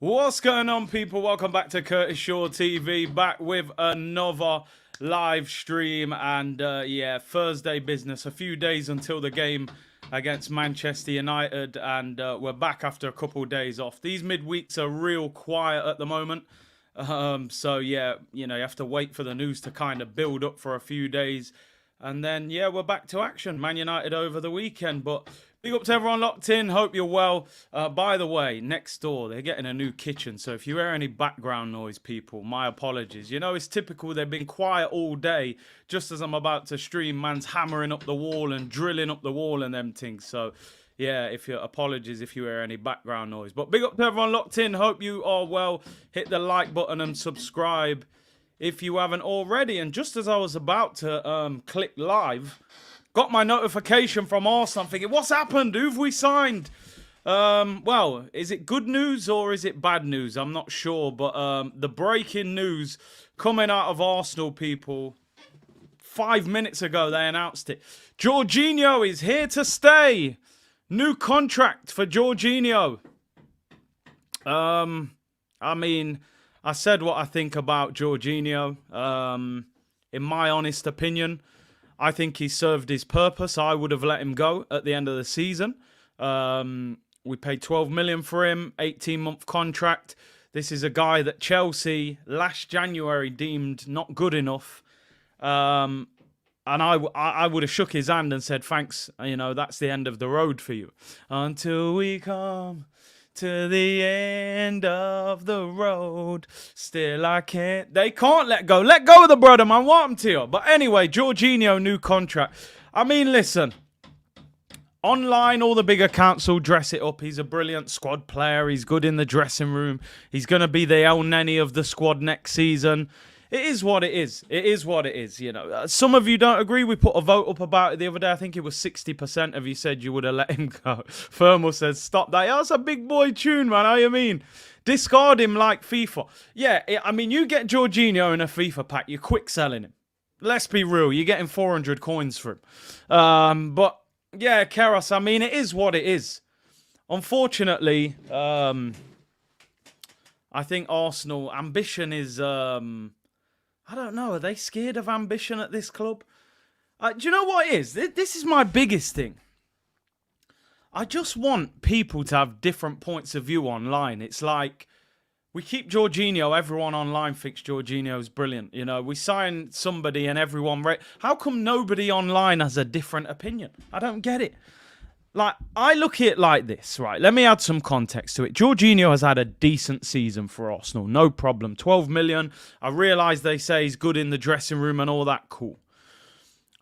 What's going on, people? Welcome back to Curtis Shaw TV, back with another live stream. And yeah, Thursday business. A few days until the game against Manchester United, and we're back after a couple of days off. These midweeks are real quiet at the moment. So yeah, you have to wait for the news to kind of build up for a few days. And then, yeah, we're back to action. Man United over the weekend. But big up to everyone locked in. Hope you're well. By the way, next door, they're getting a new kitchen. So if you hear any background noise, people, my apologies. It's typical. They've been quiet all day. Just as I'm about to stream, man's hammering up the wall and drilling up the wall and them things. So, yeah, apologies if you hear any background noise. But big up to everyone locked in. Hope you are well. Hit the like button and subscribe if you haven't already. And just as I was about to click live, got my notification from Arsenal. I'm thinking, what's happened? Who've we signed? Well, is it good news or is it bad news? I'm not sure. But the breaking news coming out of Arsenal, people, 5 minutes ago, they announced it. Jorginho is here to stay. New contract for Jorginho. I mean, I said what I think about Jorginho. In my honest opinion, I think he served his purpose. I would have let him go at the end of the season. We paid 12 million for him, 18-month contract. This is a guy that Chelsea last January deemed not good enough. And I would have shook his hand and said, thanks, that's the end of the road for you. Until we come to the end of the road, still I can't. They can't let go. Let go of the brother, man. Want him to you. But anyway, Jorginho, new contract. I mean, listen. Online, all the big accounts will dress it up. He's a brilliant squad player. He's good in the dressing room. He's going to be the El Neni of the squad next season. It is what it is. It is what it is, Some of you don't agree. We put a vote up about it the other day. I think it was 60% of you said you would have let him go. Thermal says, stop that. That's a big boy tune, man. How you mean? Discard him like FIFA. Yeah, I mean, you get Jorginho in a FIFA pack, you're quick selling him. Let's be real. You're getting 400 coins for him. But, yeah, Keros, I mean, it is what it is. Unfortunately, I think Arsenal ambition is... I don't know. Are they scared of ambition at this club? Do you know what it is? This is my biggest thing. I just want people to have different points of view online. It's like we keep Jorginho. Everyone online thinks Jorginho is brilliant. We sign somebody and everyone... How come nobody online has a different opinion? I don't get it. Like, I look at it like this, right? Let me add some context to it. Jorginho has had a decent season for Arsenal. No problem. 12 million. I realise they say he's good in the dressing room and all that. Cool.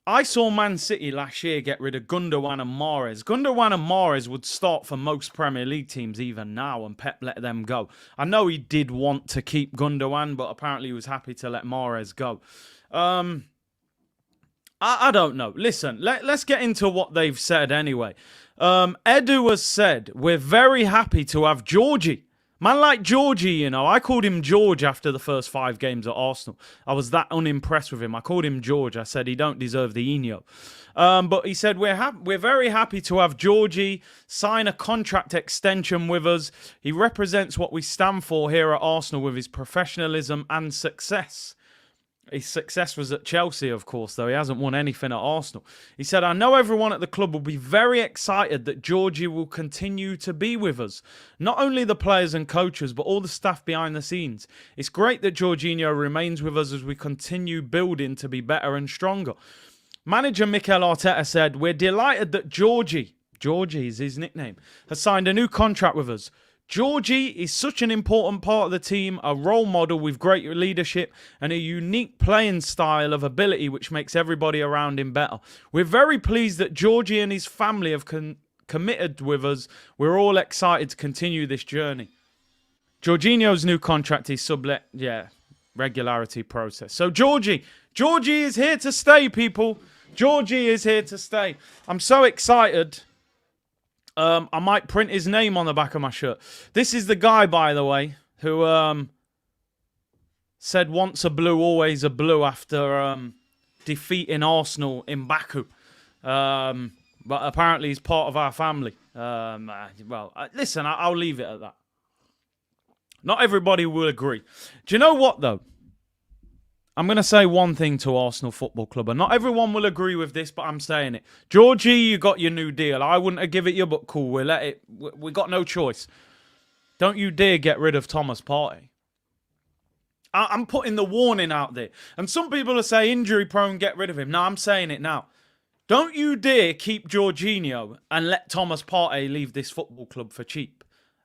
I saw Man City last year get rid of Gundogan and Mahrez. Gundogan and Mahrez would start for most Premier League teams even now, and Pep let them go. I know he did want to keep Gundogan, but apparently he was happy to let Mahrez go. I don't know. Listen, let's get into what they've said anyway. Edu has said, we're very happy to have Georgie. Man like Georgie, I called him George after the first 5 games at Arsenal. I was that unimpressed with him. I called him George. I said he don't deserve the Eno. But he said, we're very happy to have Georgie sign a contract extension with us. He represents what we stand for here at Arsenal with his professionalism and success. His success was at Chelsea, of course, though. He hasn't won anything at Arsenal. He said, I know everyone at the club will be very excited that Georgie will continue to be with us. Not only the players and coaches, but all the staff behind the scenes. It's great that Jorginho remains with us as we continue building to be better and stronger. Manager Mikel Arteta said, we're delighted that Georgie is his nickname, has signed a new contract with us. Georgie is such an important part of the team, a role model with great leadership and a unique playing style of ability which makes everybody around him better. We're very pleased that Georgie and his family have committed with us. We're all excited to continue this journey. Jorginho's new contract is sublet, regularity process. So Georgie is here to stay, people. Georgie is here to stay. I'm so excited. I might print his name on the back of my shirt. This is the guy, by the way, who said once a blue, always a blue after defeating Arsenal in Baku. But apparently he's part of our family. Listen, I'll leave it at that. Not everybody will agree. Do you know what, though? I'm going to say one thing to Arsenal Football Club, and not everyone will agree with this, but I'm saying it. Georgie, you got your new deal. I wouldn't have given it you, but cool, we'll let it. We got no choice. Don't you dare get rid of Thomas Partey. I'm putting the warning out there. And some people will say injury prone, get rid of him. No, I'm saying it now. Don't you dare keep Jorginho and let Thomas Partey leave this football club for cheap.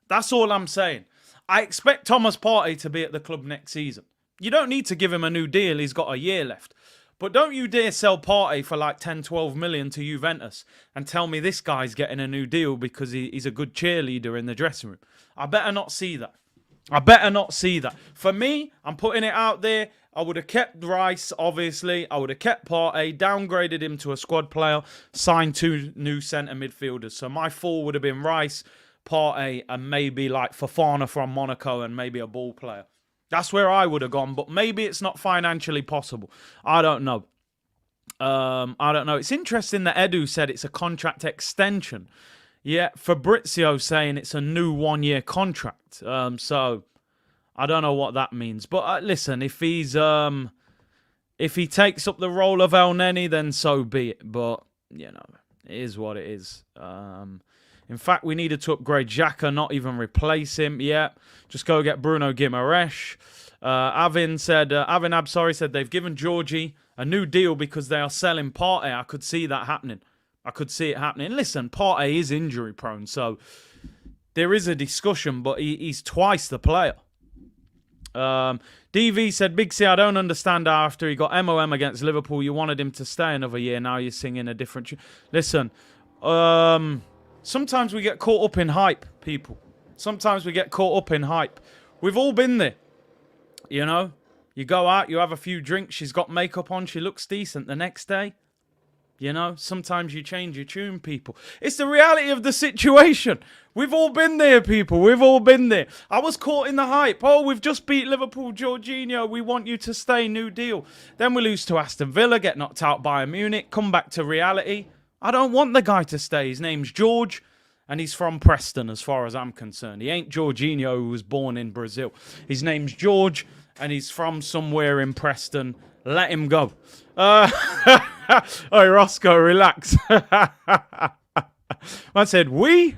That's all I'm saying. I expect Thomas Partey to be at the club next season. You don't need to give him a new deal. He's got a year left. But don't you dare sell Partey for like 10, 12 million to Juventus and tell me this guy's getting a new deal because he's a good cheerleader in the dressing room. I better not see that. I better not see that. For me, I'm putting it out there. I would have kept Rice, obviously. I would have kept Partey, downgraded him to a squad player, signed 2 new centre midfielders. So my 4 would have been Rice, Partey, and maybe like Fofana from Monaco and maybe a ball player. That's where I would have gone, but maybe it's not financially possible. I don't know. I don't know. It's interesting that Edu said it's a contract extension. Yeah, Fabrizio saying it's a new 1-year contract. So I don't know what that means. But listen, if he takes up the role of El Neni, then so be it. But you know, it is what it is. In fact, we needed to upgrade Xhaka, not even replace him. Yeah, just go get Bruno Guimaraes. Avin Absari said they've given Georgie a new deal because they are selling Partey. I could see that happening. I could see it happening. Listen, Partey is injury prone, so there is a discussion, but he's twice the player. DV said, Big C, I don't understand how after he got MOM against Liverpool, you wanted him to stay another year. Now you're singing a different tune. Listen, sometimes we get caught up in hype, people. Sometimes we get caught up in hype. We've all been there. You know, you go out, you have a few drinks, she's got makeup on, she looks decent the next day. You know, sometimes you change your tune, people. It's the reality of the situation. We've all been there, people. We've all been there. I was caught in the hype. Oh, we've just beat Liverpool, Jorginho. We want you to stay, new deal. Then we lose to Aston Villa, get knocked out by Munich, come back to reality. I don't want the guy to stay. His name's George, and he's from Preston, as far as I'm concerned. He ain't Jorginho, who was born in Brazil. His name's George, and he's from somewhere in Preston. Let him go. Oh, Roscoe, relax. I said, we.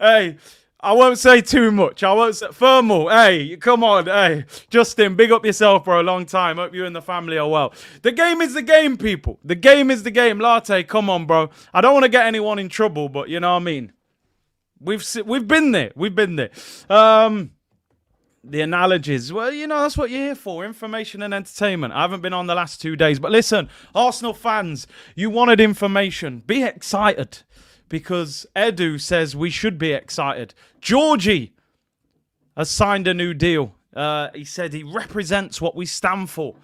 Hey, I won't say too much. I won't say, Thermal, hey, come on, hey. Justin, big up yourself for a long time. Hope you and the family are well. The game is the game, people. The game is the game. Latte, come on, bro. I don't want to get anyone in trouble, but you know what I mean. We've been there. We've been there. The analogies, well, you know, that's what you're here for, information and entertainment. I haven't been on the last 2 days, but listen, Arsenal fans, you wanted information. Be excited, because Edu says we should be excited. Georgie has signed a new deal. He said he represents what we stand for.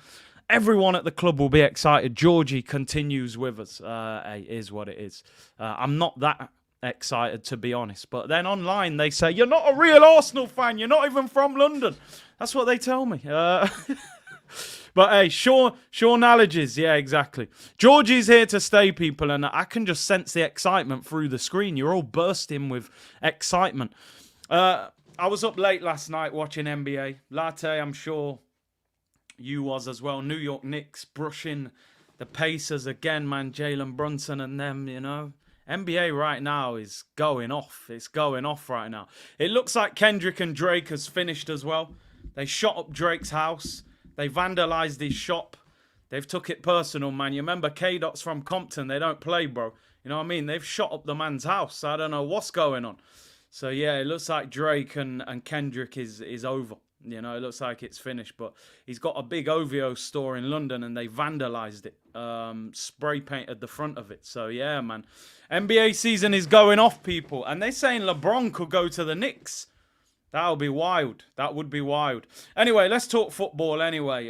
Everyone at the club will be excited. Georgie continues with us. It is what it is. I'm not that excited, to be honest, but then online they say you're not a real Arsenal fan, you're not even from London. That's what they tell me. But hey, Sean Allergies, yeah, exactly. Georgie's here to stay, people, and I can just sense the excitement through the screen. You're all bursting with excitement. I was up late last night watching NBA. Latte, I'm sure you was as well. New York Knicks brushing the Pacers again, man. Jalen Brunson and them, you know. NBA right now is going off. It's going off right now. It looks like Kendrick and Drake has finished as well. They shot up Drake's house. They vandalized his shop. They've took it personal, man. You remember K-Dot's from Compton. They don't play, bro. You know what I mean? They've shot up the man's house. I don't know what's going on. So, yeah, it looks like Drake and Kendrick is over. You know, it looks like it's finished. But he's got a big OVO store in London and they vandalized it. Spray painted the front of it. So, yeah, man. NBA season is going off, people. And they're saying LeBron could go to the Knicks. That would be wild. That would be wild. Anyway, let's talk football anyway.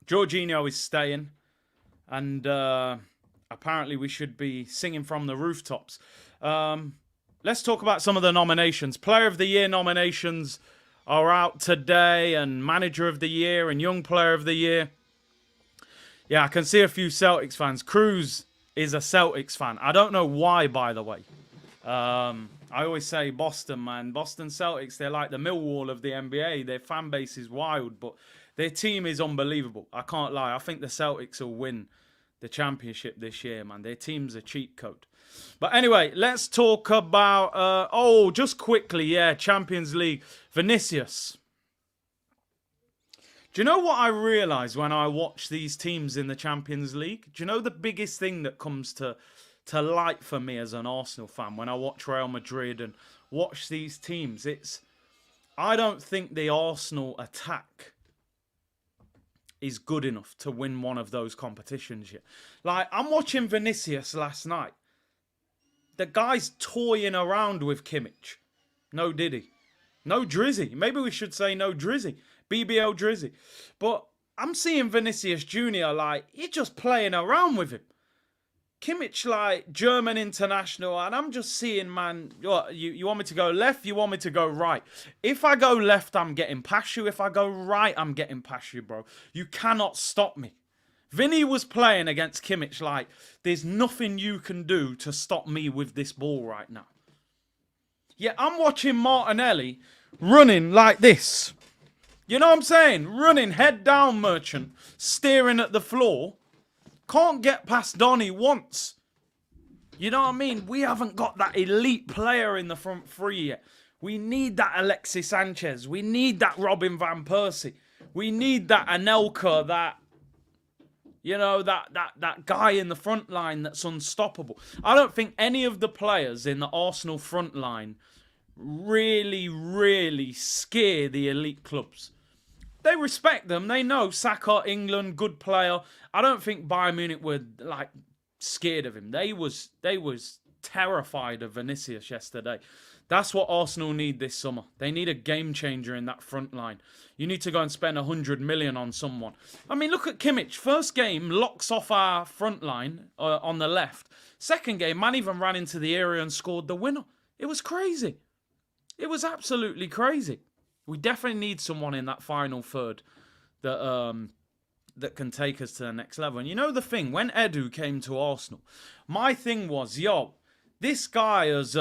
Jorginho is staying. And apparently we should be singing from the rooftops. Let's talk about some of the nominations. Player of the Year nominations are out today, and Manager of the Year and Young Player of the Year. Yeah, I can see a few Celtics fans. Cruz is a Celtics fan. I don't know why, by the way. I always say Boston, man. Boston Celtics, they're like the Millwall of the NBA. Their fan base is wild, but their team is unbelievable. I can't lie. I think the Celtics will win the championship this year, man. Their team's a cheat code. But anyway, let's talk about... just quickly, Champions League. Vinicius. Do you know what I realise when I watch these teams in the Champions League? Do you know the biggest thing that comes to light for me as an Arsenal fan when I watch Real Madrid and watch these teams? I don't think the Arsenal attack is good enough to win one of those competitions yet. Like, I'm watching Vinicius last night. The guy's toying around with Kimmich. No Diddy. No Drizzy. Maybe we should say no Drizzy. BBL Drizzy. But I'm seeing Vinicius Jr. like, he's just playing around with him. Kimmich, like, German international, and I'm just seeing, man, you want me to go left, you want me to go right. If I go left, I'm getting past you. If I go right, I'm getting past you, bro. You cannot stop me. Vinny was playing against Kimmich like, there's nothing you can do to stop me with this ball right now. Yeah, I'm watching Martinelli running like this. You know what I'm saying? Running head down, Merchant, staring at the floor. Can't get past Donny once. You know what I mean? We haven't got that elite player in the front three yet. We need that Alexis Sanchez. We need that Robin Van Persie. We need that Anelka, that guy in the front line that's unstoppable. I don't think any of the players in the Arsenal front line really, really scare the elite clubs. They respect them. They know Saka, England, good player. I don't think Bayern Munich were like scared of him. They was terrified of Vinicius yesterday. That's what Arsenal need this summer. They need a game changer in that front line. You need to go and spend 100 million on someone. I mean, look at Kimmich. First game, locks off our front line on the left. Second game, man even ran into the area and scored the winner. It was crazy. It was absolutely crazy. We definitely need someone in that final third that can take us to the next level. And you know the thing, when Edu came to Arsenal, my thing was, this guy is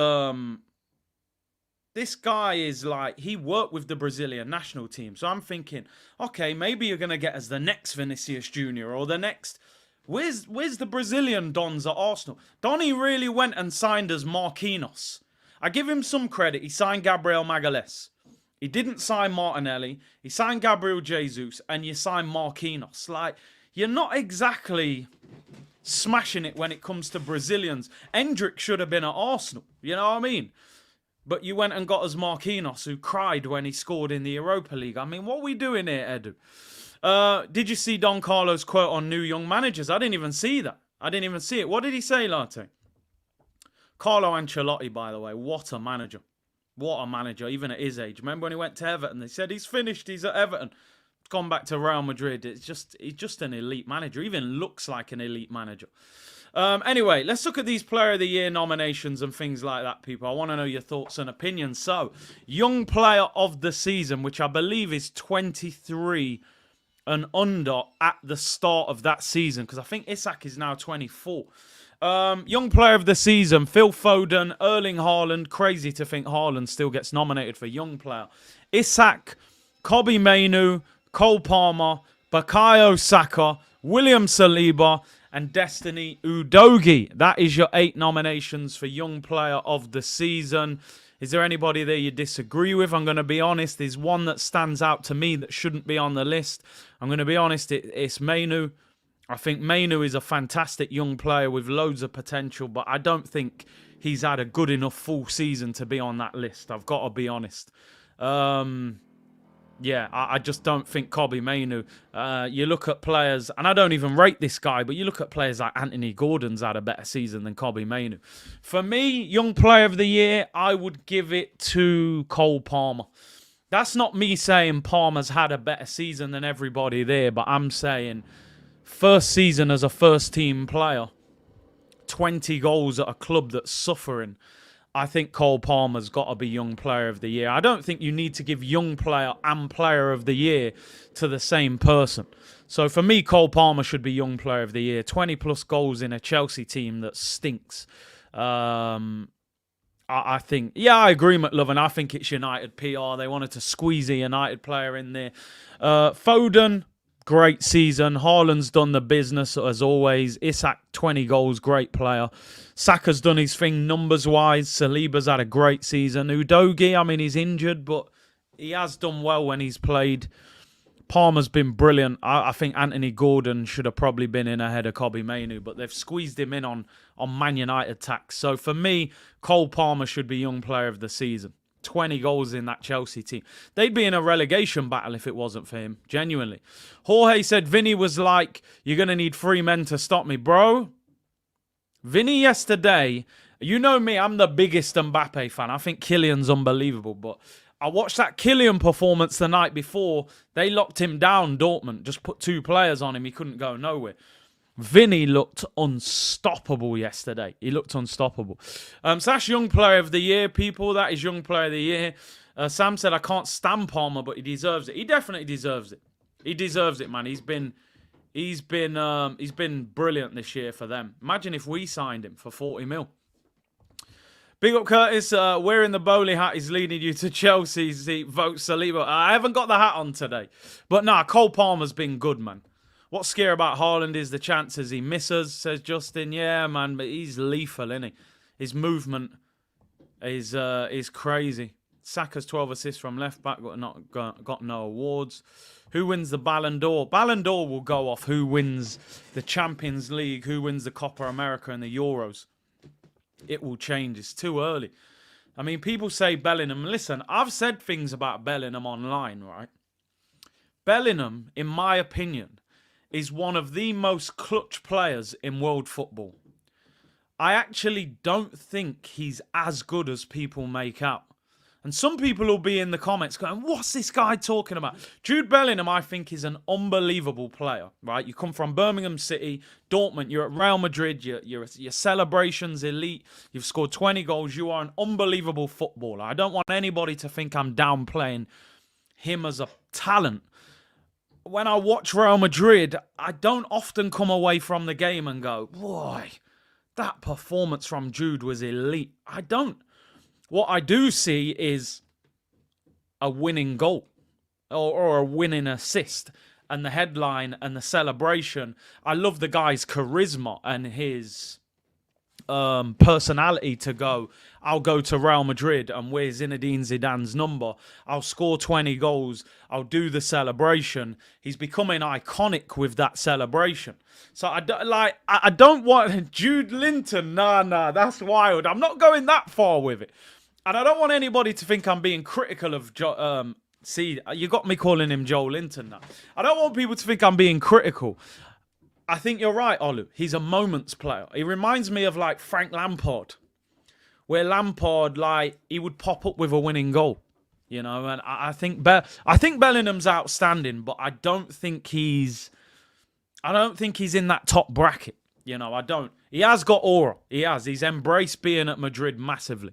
like, he worked with the Brazilian national team. So I'm thinking, okay, maybe you're going to get us the next Vinicius Jr. or the next... Where's the Brazilian Dons at Arsenal? Donny really went and signed as Marquinhos. I give him some credit. He signed Gabriel Magalhaes. He didn't sign Martinelli. He signed Gabriel Jesus, and you signed Marquinhos. Like, you're not exactly smashing it when it comes to Brazilians. Endrick should have been at Arsenal. You know what I mean? But you went and got us Marquinhos, who cried when he scored in the Europa League. I mean, what are we doing here, Edu? Did you see Don Carlo's quote on new young managers? I didn't even see that. I didn't even see it. What did he say, Latte? Carlo Ancelotti, by the way, what a manager. What a manager, even at his age. Remember when he went to Everton? They said he's finished, he's at Everton. He's gone back to Real Madrid. He's just an elite manager. He even looks like an elite manager. Anyway, let's look at these Player of the Year nominations and things like that, people. I want to know your thoughts and opinions. So, Young Player of the Season, which I believe is 23 and under at the start of that season, because I think Isak is now 24. Young Player of the Season, Phil Foden, Erling Haaland. Crazy to think Haaland still gets nominated for Young Player. Isak, Kobe Mainu, Cole Palmer, Bukayo Saka, William Saliba, and Destiny Udogie. That is your 8 nominations for Young Player of the Season. Is there anybody there you disagree with? I'm going to be honest. There's one that stands out to me that shouldn't be on the list. I'm going to be honest. It's Mainu. I think Mainu is a fantastic young player with loads of potential, but I don't think he's had a good enough full season to be on that list. I've got to be honest. I just don't think Kobe Mainu. You look at players, and I don't even rate this guy, but you look at players like Anthony Gordon's had a better season than Kobe Mainu. For me, Young Player of the Year, I would give it to Cole Palmer. That's not me saying Palmer's had a better season than everybody there, but I'm saying first season as a first-team player, 20 goals at a club that's suffering. I think Cole Palmer's got to be Young Player of the Year. I don't think you need to give Young Player and Player of the Year to the same person. So for me, Cole Palmer should be Young Player of the Year. 20-plus goals in a Chelsea team that stinks. I think, yeah, I agree, McLovin. I think it's United PR. They wanted to squeeze a United player in there. Foden, great season. Haaland's done the business as always. Isak, 20 goals, great player. Saka's done his thing numbers-wise. Saliba's had a great season. Udogie, I mean, he's injured, but he has done well when he's played. Palmer's been brilliant. I think Anthony Gordon should have probably been in ahead of Kobbie Mainoo, but they've squeezed him in on Man United tax. So for me, Cole Palmer should be Young Player of the Season. 20 goals in that Chelsea team. They'd be in a relegation battle if it wasn't for him, genuinely. Jorge said Vinny was like, you're going to need 3 men to stop me. Bro, Vinny yesterday, you know me, I'm the biggest Mbappe fan. I think Kylian's unbelievable, but I watched that Kylian performance the night before. They locked him down, Dortmund. Just put 2 players on him. He couldn't go nowhere. Vinny looked unstoppable yesterday. He looked unstoppable. So that's Young Player of the Year, people. That is Young Player of the Year. Sam said, I can't stand Palmer, but he deserves it. He definitely deserves it. He deserves it, man. He's been brilliant this year for them. Imagine if we signed him for 40 mil. Big up, Curtis. Wearing the bowling hat is leading you to Chelsea's vote Saliba. I haven't got the hat on today. But nah, Cole Palmer's been good, man. What's scary about Haaland is the chances he misses, says Justin. Yeah, man, but he's lethal, isn't he? His movement is crazy. Saka's 12 assists from left back, got no awards. Who wins the Ballon d'Or? Ballon d'Or will go off who wins the Champions League, who wins the Copa America and the Euros. It will change. It's too early. I mean, people say Bellingham. Listen, I've said things about Bellingham online, right? Bellingham, in my opinion, is one of the most clutch players in world football. I actually don't think he's as good as people make out. And some people will be in the comments going, what's this guy talking about? Jude Bellingham, I think, is an unbelievable player, right? You come from Birmingham City, Dortmund, you're at Real Madrid, your celebration's elite, you've scored 20 goals, you are an unbelievable footballer. I don't want anybody to think I'm downplaying him as a talent. When I watch Real Madrid, I don't often come away from the game and go, boy, that performance from Jude was elite. I don't. What I do see is a winning goal or a winning assist and the headline and the celebration. I love the guy's charisma and his personality to go, I'll go to Real Madrid and wear Zinedine Zidane's number. I'll score 20 goals. I'll do the celebration. He's becoming iconic with that celebration. So I don't want Jude Linton. Nah, that's wild. I'm not going that far with it. And I don't want anybody to think I'm being critical of see, you got me calling him Joe Linton now. I don't want people to think I'm being critical. I think you're right, Olu. He's a moments player. He reminds me of like Frank Lampard, where Lampard, like, he would pop up with a winning goal, you know. And I think Bellingham's outstanding, but I don't think he's in that top bracket. You know, I don't. He has got aura. He has. He's embraced being at Madrid massively.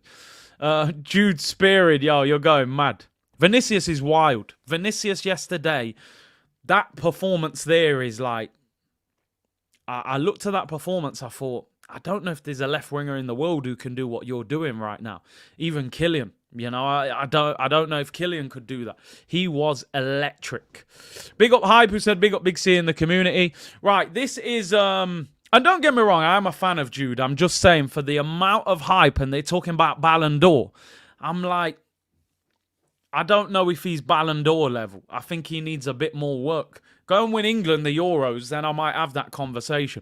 Jude Spirit, yo, you're going mad. Vinicius is wild. Vinicius yesterday, that performance there is like, I looked at that performance, I thought, I don't know if there's a left winger in the world who can do what you're doing right now. Even Kylian, you know, I don't know if Kylian could do that. He was electric. Big up Hype, who said big up Big C in the community. Right, this is and don't get me wrong, I am a fan of Jude. I'm just saying, for the amount of hype, and they're talking about Ballon d'Or, I'm like, I don't know if he's Ballon d'Or level. I think he needs a bit more work. Go and win England the Euros, then I might have that conversation.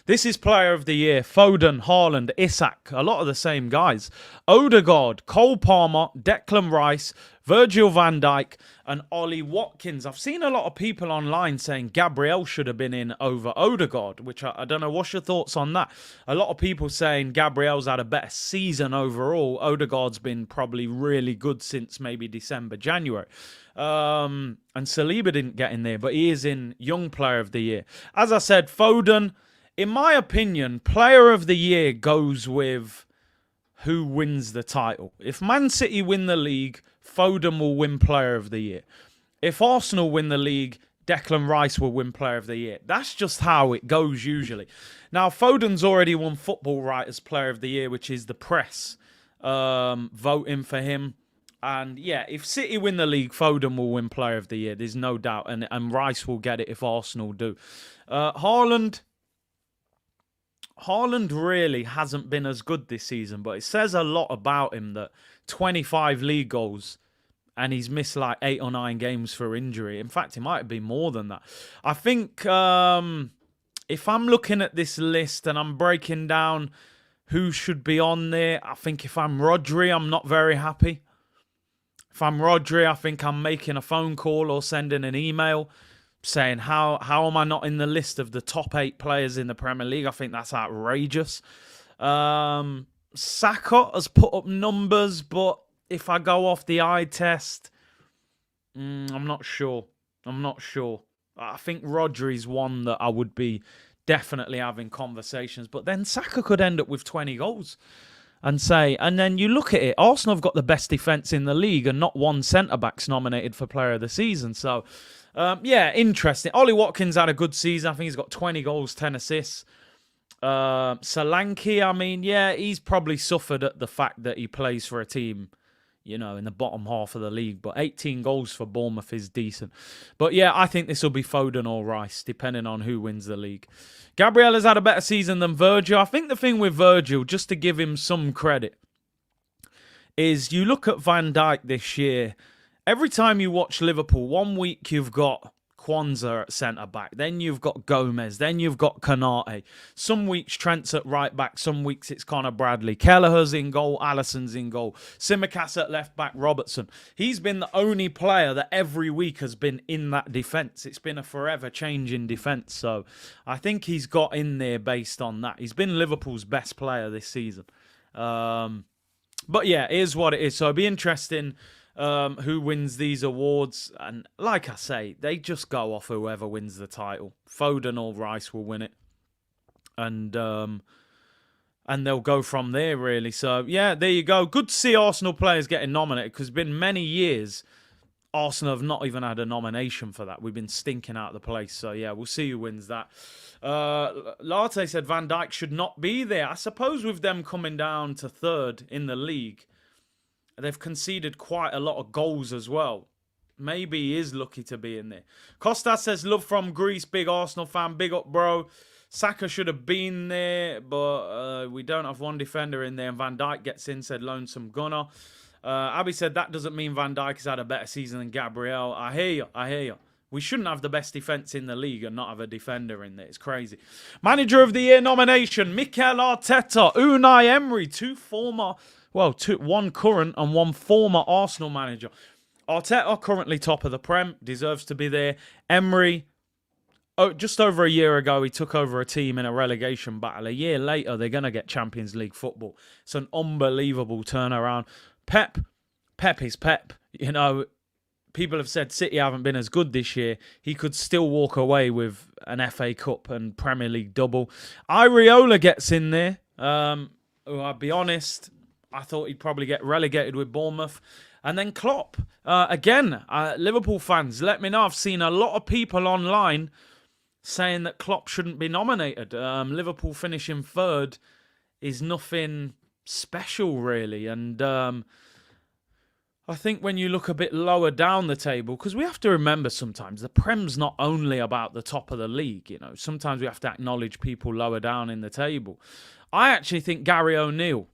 This is Player of the Year. Foden, Haaland, Isak, a lot of the same guys. Odegaard, Cole Palmer, Declan Rice, Virgil van Dijk, and Ollie Watkins. I've seen a lot of people online saying Gabriel should have been in over Odegaard, which I don't know. What's your thoughts on that? A lot of people saying Gabriel's had a better season overall. Odegaard's been probably really good since maybe December, January. And Saliba didn't get in there, but he is in Young Player of the Year. As I said, Foden, in my opinion, Player of the Year goes with who wins the title. If Man City win the league, Foden will win Player of the Year. If Arsenal win the league, Declan Rice will win Player of the Year. That's just how it goes usually. Now, Foden's already won Football Writers Player of the Year, which is the press. voting for him. And yeah, if City win the league, Foden will win Player of the Year. There's no doubt. And Rice will get it if Arsenal do. Haaland really hasn't been as good this season, but it says a lot about him that 25 league goals and he's missed like 8 or 9 games for injury. In fact, it might be more than that. I think if I'm looking at this list and I'm breaking down who should be on there, I think if I'm Rodri, I'm not very happy. If I'm Rodri, I think I'm making a phone call or sending an email saying, how am I not in the list of the top 8 players in the Premier League? I think that's outrageous. Saka has put up numbers, but if I go off the eye test, I'm not sure. I think Rodri's one that I would be definitely having conversations. But then Saka could end up with 20 goals. And then you look at it, Arsenal have got the best defence in the league and not one centre-back's nominated for Player of the Season. So, yeah, interesting. Ollie Watkins had a good season. I think he's got 20 goals, 10 assists. Solanke, I mean, yeah, he's probably suffered at the fact that he plays for a team, in the bottom half of the league. But 18 goals for Bournemouth is decent. But yeah, I think this will be Foden or Rice, depending on who wins the league. Gabriel has had a better season than Virgil. I think the thing with Virgil, just to give him some credit, is you look at Van Dijk this year. Every time you watch Liverpool, one week you've got Kwanzaa at centre-back. Then you've got Gomez. Then you've got Konate. Some weeks Trent's at right-back. Some weeks it's Conor Bradley. Kelleher's in goal. Alisson's in goal. Tsimikas at left-back. Robertson. He's been the only player that every week has been in that defence. It's been a forever change in defence. So I think he's got in there based on that. He's been Liverpool's best player this season. But yeah, it is what it is. So it'll be interesting who wins these awards. And like I say, they just go off whoever wins the title. Foden or Rice will win it. And they'll go from there, really. So, yeah, there you go. Good to see Arsenal players getting nominated, because it's been many years Arsenal have not even had a nomination for that. We've been stinking out of the place. So, yeah, we'll see who wins that. Latte said Van Dijk should not be there. I suppose with them coming down to third in the league, they've conceded quite a lot of goals as well. Maybe he is lucky to be in there. Costa says, love from Greece, big Arsenal fan, big up, bro. Saka should have been there, but we don't have one defender in there. And Van Dijk gets in, said Lonesome Gunner. Abby said, that doesn't mean Van Dijk has had a better season than Gabriel. I hear you. We shouldn't have the best defence in the league and not have a defender in there. It's crazy. Manager of the Year nomination, Mikel Arteta, Unai Emery, one current and one former Arsenal manager. Arteta, currently top of the Prem, deserves to be there. Emery, just over a year ago, he took over a team in a relegation battle. A year later, they're going to get Champions League football. It's an unbelievable turnaround. Pep is Pep. People have said City haven't been as good this year. He could still walk away with an FA Cup and Premier League double. Iriola gets in there. I'll be honest, I thought he'd probably get relegated with Bournemouth. And then Klopp. Again, Liverpool fans, let me know. I've seen a lot of people online saying that Klopp shouldn't be nominated. Liverpool finishing third is nothing special, really. And I think when you look a bit lower down the table, because we have to remember sometimes the Prem's not only about the top of the league. Sometimes we have to acknowledge people lower down in the table. I actually think Gary O'Neill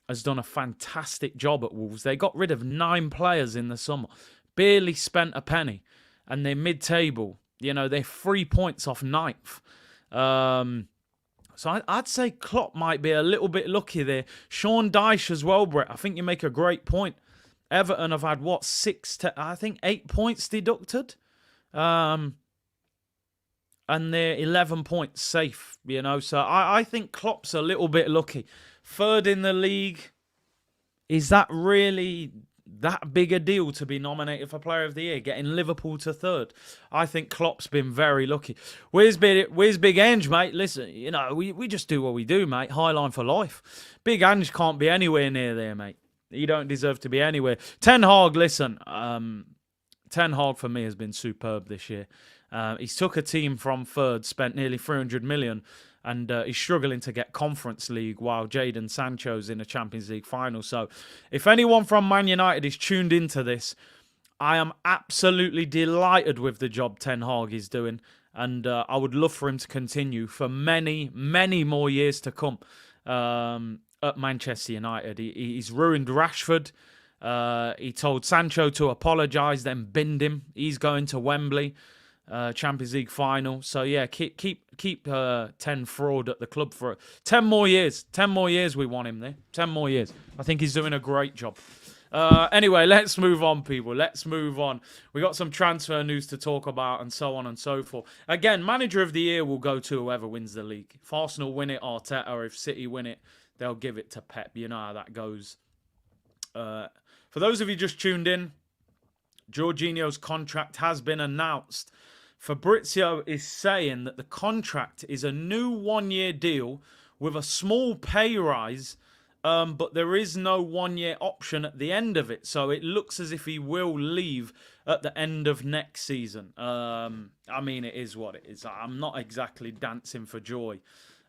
has done a fantastic job at Wolves. They got rid of 9 players in the summer, barely spent a penny, and they're mid-table. They're 3 points off 9th. So I'd say Klopp might be a little bit lucky there. Sean Dyche as well, Brett. I think you make a great point. Everton have had, 8 points deducted? And they're 11 points safe, So I think Klopp's a little bit lucky. Third in the league, is that really that big a deal to be nominated for Player of the Year? Getting Liverpool to third. I think Klopp's been very lucky. Where's Big Ange, mate? Listen, we just do what we do, mate. High line for life. Big Ange can't be anywhere near there, mate. You don't deserve to be anywhere. Ten Hag, listen. Ten Hag for me has been superb this year. He's took a team from third, spent nearly 300 million, And he's struggling to get Conference League while Jadon Sancho's in a Champions League final. So if anyone from Man United is tuned into this, I am absolutely delighted with the job Ten Hag is doing. And I would love for him to continue for many, many more years to come at Manchester United. He's ruined Rashford. He told Sancho to apologise, then binned him. He's going to Wembley. Champions League final. So yeah, keep 10 fraud at the club for 10 more years. 10 more years we want him there. 10 more years. I think he's doing a great job. Anyway, let's move on, people. Let's move on. We got some transfer news to talk about and so on and so forth. Again, manager of the year will go to whoever wins the league. If Arsenal win it, Arteta. If City win it, they'll give it to Pep. You know how that goes. For those of you just tuned in, Jorginho's contract has been announced. Fabrizio is saying that the contract is a new 1-year deal with a small pay rise, but there is no 1-year option at the end of it. So it looks as if he will leave at the end of next season. I mean, it is what it is. I'm not exactly dancing for joy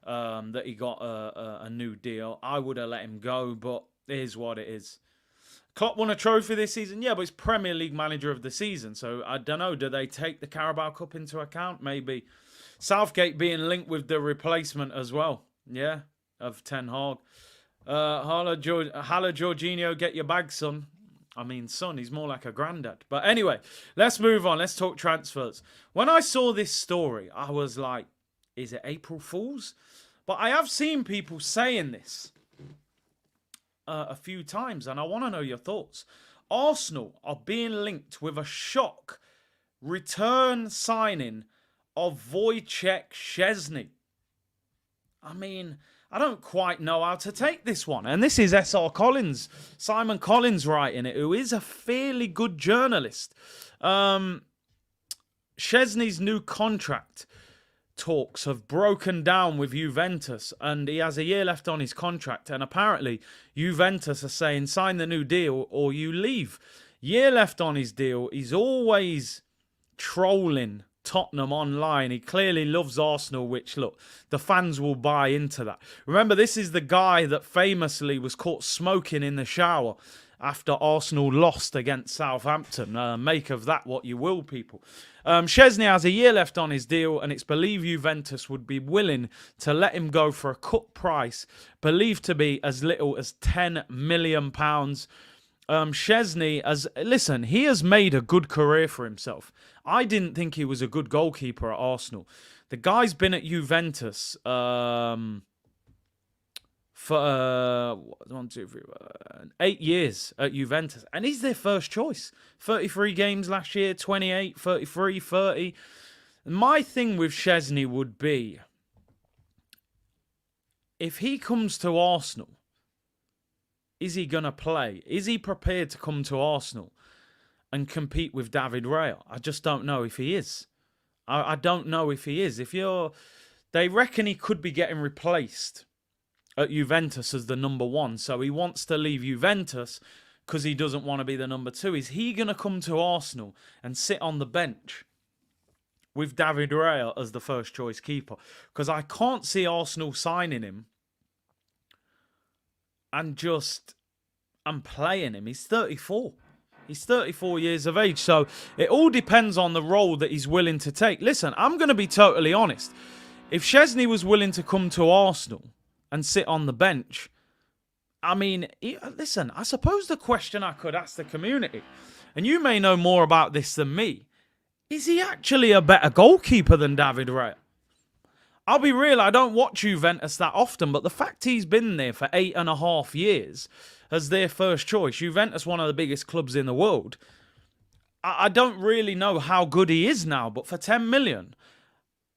that he got a new deal. I would have let him go, but it is what it is. Klopp won a trophy this season. Yeah, but he's Premier League manager of the season. So, I don't know. Do they take the Carabao Cup into account? Maybe. Southgate being linked with the replacement as well. Yeah, of Ten Hag. Hala Jorginho, get your bag, son. I mean, son, he's more like a granddad. But anyway, let's move on. Let's talk transfers. When I saw this story, I was like, is it April Fool's? But I have seen people saying this a few times, and I want to know your thoughts. Arsenal are being linked with a shock return signing of Wojciech Szczesny. I mean, I don't quite know how to take this one. And this is SR Collins, Simon Collins writing it, who is a fairly good journalist. Szczesny's new contract talks have broken down with Juventus, and he has a year left on his contract, and apparently Juventus are saying sign the new deal or you leave. Year left on his deal. He's always trolling Tottenham online. He clearly loves Arsenal, which, look, the fans will buy into that. Remember, this is the guy that famously was caught smoking in the shower after Arsenal lost against Southampton. Make of that what you will, people. Szczesny has a year left on his deal, and it's believed Juventus would be willing to let him go for a cut price, believed to be as little as £10 million. Szczesny, listen, he has made a good career for himself. I didn't think he was a good goalkeeper at Arsenal. The guy's been at Juventus for 8 years at Juventus, and he's their first choice. 33 games last year, 28, 33, 30. My thing with Szczesny would be, if he comes to Arsenal, is he going to play? Is he prepared to come to Arsenal and compete with David Raya? I just don't know if he is. I don't know if he is. They reckon he could be getting replaced at Juventus as the number 1. So he wants to leave Juventus because he doesn't want to be the number 2. Is he going to come to Arsenal and sit on the bench with David Raya as the first choice keeper? Because I can't see Arsenal signing him and playing him. He's 34. He's 34 years of age. So it all depends on the role that he's willing to take. Listen, I'm going to be totally honest. If Szczesny was willing to come to Arsenal and sit on the bench, I mean, listen, I suppose the question I could ask the community, and you may know more about this than me, is he actually a better goalkeeper than David Raya? I'll be real, I don't watch Juventus that often, but the fact he's been there for 8.5 years as their first choice, Juventus, one of the biggest clubs in the world, I don't really know how good he is now, but for 10 million...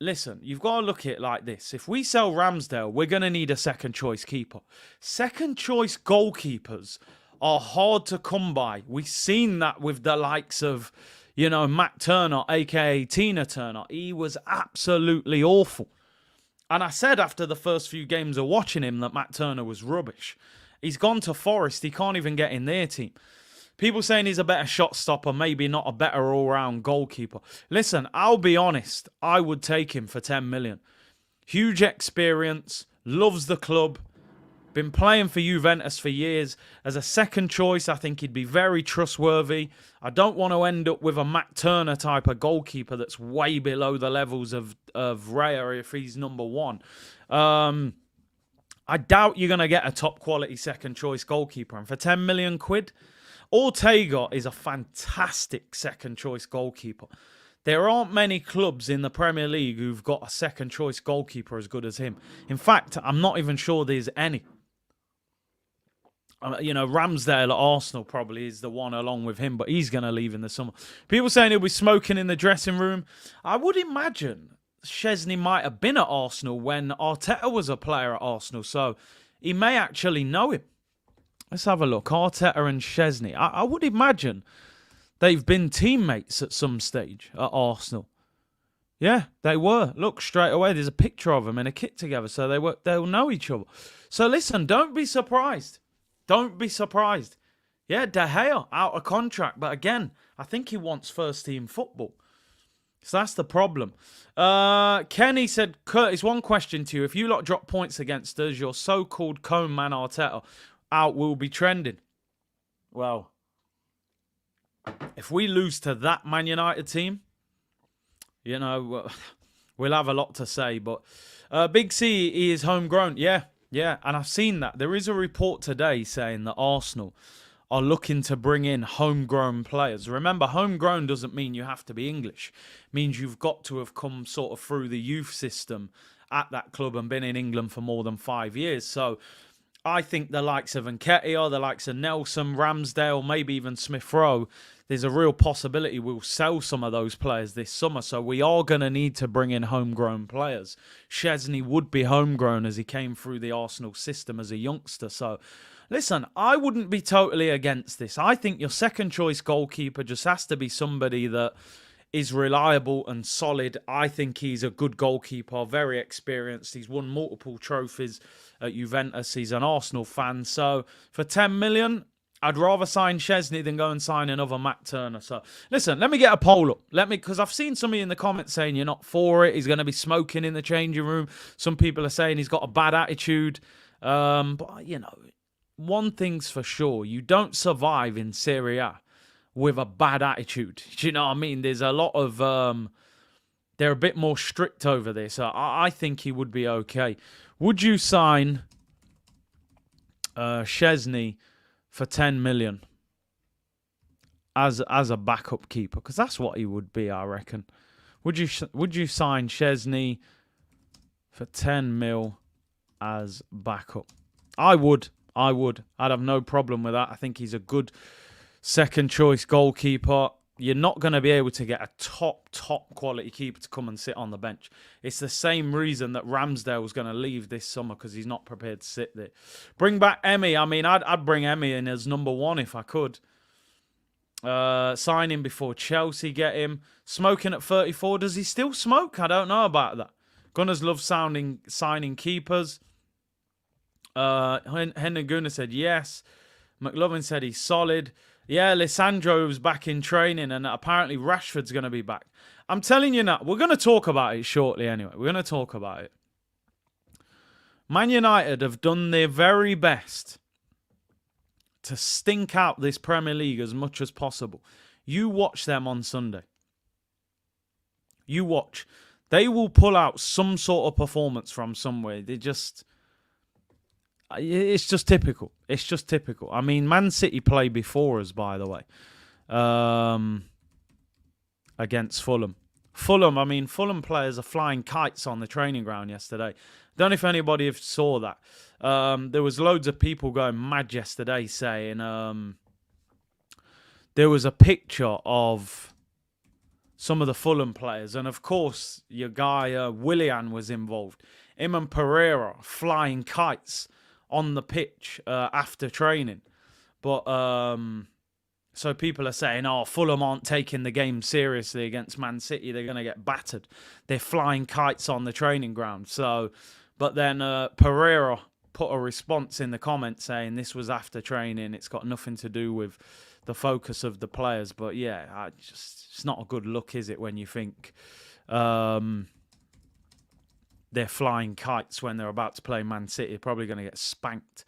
Listen, you've got to look at it like this. If we sell Ramsdale, we're going to need a second choice keeper. Second choice goalkeepers are hard to come by. We've seen that with the likes of, Matt Turner, a.k.a. Tina Turner. He was absolutely awful. And I said after the first few games of watching him that Matt Turner was rubbish. He's gone to Forest. He can't even get in their team. People saying he's a better shot stopper, maybe not a better all-round goalkeeper. Listen, I'll be honest. I would take him for 10 million. Huge experience, loves the club, been playing for Juventus for years. As a second choice, I think he'd be very trustworthy. I don't want to end up with a Matt Turner type of goalkeeper that's way below the levels of Raya if he's number one. I doubt you're going to get a top quality second choice goalkeeper. And for 10 million quid, Ortega is a fantastic second choice goalkeeper. There aren't many clubs in the Premier League who've got a second choice goalkeeper as good as him. In fact, I'm not even sure there's any. Ramsdale at Arsenal probably is the one along with him, but he's going to leave in the summer. People saying he'll be smoking in the dressing room. I would imagine Szczesny might have been at Arsenal when Arteta was a player at Arsenal, so he may actually know him. Let's have a look. Arteta and Szczesny. I would imagine they've been teammates at some stage at Arsenal. Yeah, they were. Look, straight away, there's a picture of them in a kit together, so they'll know each other. So listen, don't be surprised. Don't be surprised. Yeah, De Gea out of contract, but again, I think he wants first-team football. So that's the problem. Kenny said, Curtis, one question to you. If you lot drop points against us, your so-called cone man Arteta out will be trending. Well, if we lose to that Man United team, we'll have a lot to say. But Big C, he is homegrown. Yeah, and I've seen that. There is a report today saying that Arsenal are looking to bring in homegrown players. Remember, homegrown doesn't mean you have to be English. It means you've got to have come sort of through the youth system at that club and been in England for more than 5 years. So I think the likes of Nketiah, the likes of Nelson, Ramsdale, maybe even Smith Rowe, there's a real possibility we'll sell some of those players this summer. So we are going to need to bring in homegrown players. Szczesny would be homegrown as he came through the Arsenal system as a youngster. So listen, I wouldn't be totally against this. I think your second choice goalkeeper just has to be somebody that is reliable and solid. I think he's a good goalkeeper, very experienced. He's won multiple trophies at Juventus. He's an Arsenal fan. So for 10 million, I'd rather sign Szczesny than go and sign another Matt Turner. So listen, let me get a poll up. Because I've seen some of you in the comments saying you're not for it. He's going to be smoking in the changing room. Some people are saying he's got a bad attitude. But, one thing's for sure. You don't survive in Serie A with a bad attitude. Do you know what I mean? There's a lot of... they're a bit more strict over this. I think he would be okay. Would you sign Szczesny for 10 million as a backup keeper? Because that's what he would be, I reckon. Would you sign Szczesny for 10 mil as backup? I would. I'd have no problem with that. I think he's a good second choice goalkeeper. You're not going to be able to get a top quality keeper to come and sit on the bench. It's the same reason that Ramsdale's going to leave this summer, because he's not prepared to sit there. Bring back Emmy. I mean, I'd bring Emmy in as number one if I could. Sign him before Chelsea get him. Smoking at 34. Does he still smoke? I don't know about that. Gunners love signing keepers. Henry Gunnar said yes. McLovin said he's solid. Yeah, Lissandro's back in training, and apparently Rashford's going to be back. I'm telling you now, we're going to talk about it shortly anyway. We're going to talk about it. Man United have done their very best to stink out this Premier League as much as possible. You watch them on Sunday. You watch. They will pull out some sort of performance from somewhere. It's just typical. It's just typical. I mean, Man City play before us, by the way, against Fulham. Fulham players are flying kites on the training ground yesterday. Don't know if anybody saw that. There was loads of people going mad yesterday saying there was a picture of some of the Fulham players. And, of course, your guy Willian was involved. Him and Pereira flying kites on the pitch after training. But so people are saying, Fulham aren't taking the game seriously against Man City. They're going to get battered. They're flying kites on the training ground. But then Pereira put a response in the comments saying this was after training. It's got nothing to do with the focus of the players. But yeah, it's not a good look, is it, when you think they're flying kites when they're about to play Man City. They're probably going to get spanked.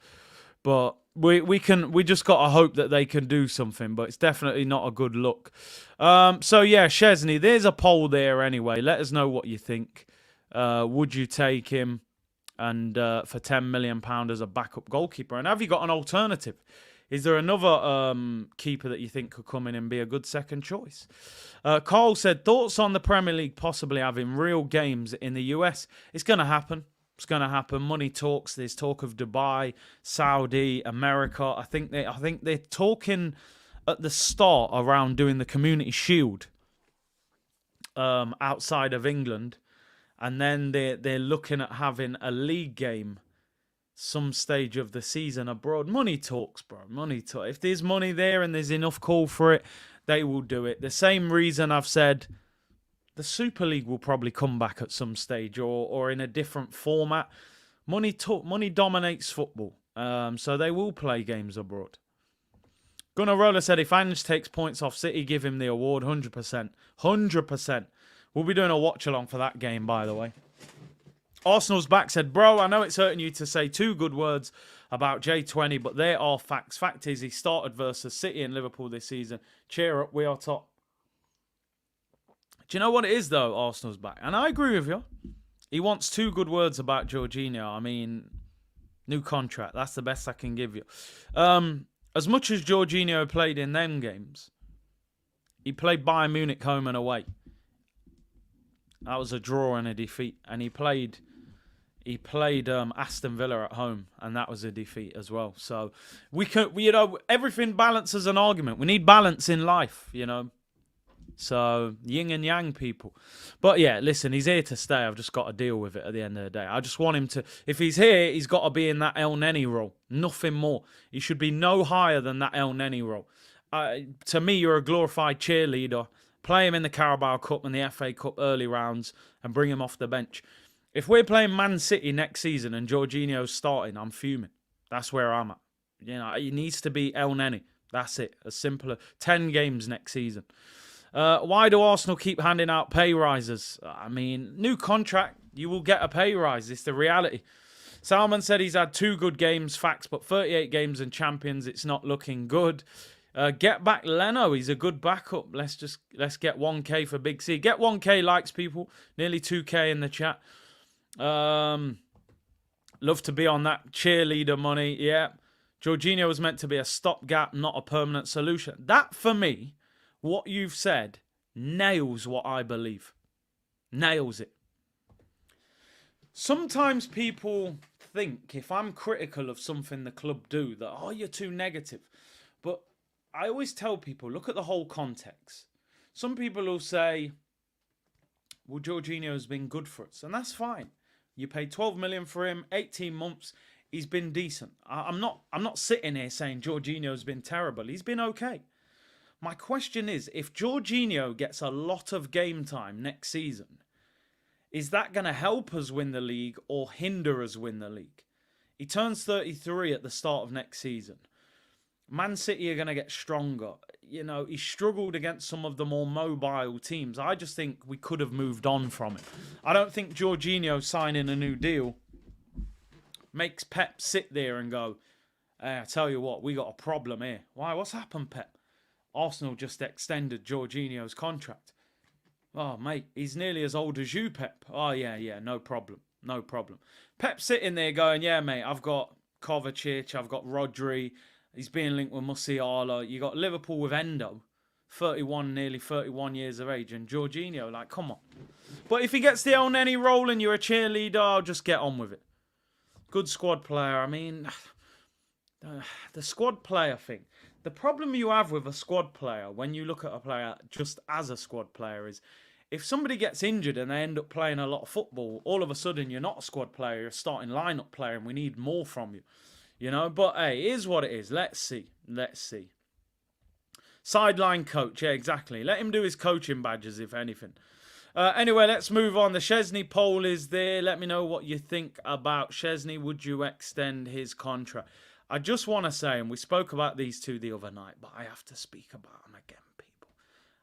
But we just got to hope that they can do something. But it's definitely not a good look. So yeah, Szczesny, there's a poll there anyway. Let us know what you think. Would you take him and for £10 million as a backup goalkeeper? And have you got an alternative? Is there another keeper that you think could come in and be a good second choice? Carl said, thoughts on the Premier League possibly having real games in the US? It's going to happen. It's going to happen. Money talks. There's talk of Dubai, Saudi, America. I think they're talking at the start around doing the Community Shield outside of England, and then they're looking at having a league game some stage of the season abroad. Money talks, bro. Money talks. If there's money there and there's enough call for it, they will do it. The same reason I've said the Super League will probably come back at some stage or in a different format. Money dominates football. So they will play games abroad. Gunnar Roller said if Ange takes points off City, give him the award. 100%. 100%. We'll be doing a watch along for that game, by the way. Arsenal's back said, bro, I know it's hurting you to say 2 good words about J20, but there are facts. Fact is, he started versus City and Liverpool this season. Cheer up, we are top. Do you know what it is, though, Arsenal's back? And I agree with you. He wants 2 good words about Jorginho. I mean, new contract. That's the best I can give you. As much as Jorginho played in them games, he played Bayern Munich home and away. That was a draw and a defeat. And he played Aston Villa at home, and that was a defeat as well. So everything balances an argument. We need balance in life, So yin and yang, people. But yeah, listen, he's here to stay. I've just got to deal with it at the end of the day. I just want him to, if he's here, he's got to be in that El Neni role. Nothing more. He should be no higher than that El Neni role. To me, you're a glorified cheerleader. Play him in the Carabao Cup and the FA Cup early rounds and bring him off the bench. If we're playing Man City next season and Jorginho's starting, I'm fuming. That's where I'm at. He needs to be El Neni. That's it. As simple as 10 games next season. Why do Arsenal keep handing out pay rises? I mean, new contract, you will get a pay rise. It's the reality. Salman said he's had 2 good games, facts, but 38 games and champions, it's not looking good. Get back Leno. He's a good backup. Let's get 1K for Big C. Get 1K likes, people. Nearly 2K in the chat. Love to be on that cheerleader money. Yeah. Jorginho was meant to be a stopgap, not a permanent solution. That, for me, what you've said nails what I believe. Nails it. Sometimes people think if I'm critical of something the club do that, you're too negative. But I always tell people, look at the whole context. Some people will say, well, Jorginho's been good for us, and that's fine. You paid 12 million for him, 18 months, he's been decent. I'm not sitting here saying Jorginho's been terrible. He's been okay. My question is, if Jorginho gets a lot of game time next season, is that going to help us win the league or hinder us win the league? He turns 33 at the start of next season. Man City are going to get stronger. He struggled against some of the more mobile teams. I just think we could have moved on from it. I don't think Jorginho signing a new deal makes Pep sit there and go, hey, I tell you what, we got a problem here. Why? What's happened, Pep? Arsenal just extended Jorginho's contract. Oh, mate, he's nearly as old as you, Pep. Oh, yeah, no problem. No problem. Pep's sitting there going, yeah, mate, I've got Kovacic, I've got Rodri. He's being linked with Musiala. You got Liverpool with Endo, 31, nearly 31 years of age, and Jorginho, like, come on. But if he gets the El Neni role and you're a cheerleader, I'll just get on with it. Good squad player. I mean, the squad player thing. The problem you have with a squad player when you look at a player just as a squad player is if somebody gets injured and they end up playing a lot of football, all of a sudden you're not a squad player, you're a starting lineup player, and we need more from you. But hey, it is what it is. Let's see. Sideline coach, yeah, exactly. Let him do his coaching badges, if anything. Anyway, let's move on. The Szczesny poll is there. Let me know what you think about Szczesny. Would you extend his contract? I just want to say, and we spoke about these 2 the other night, but I have to speak about them again, people.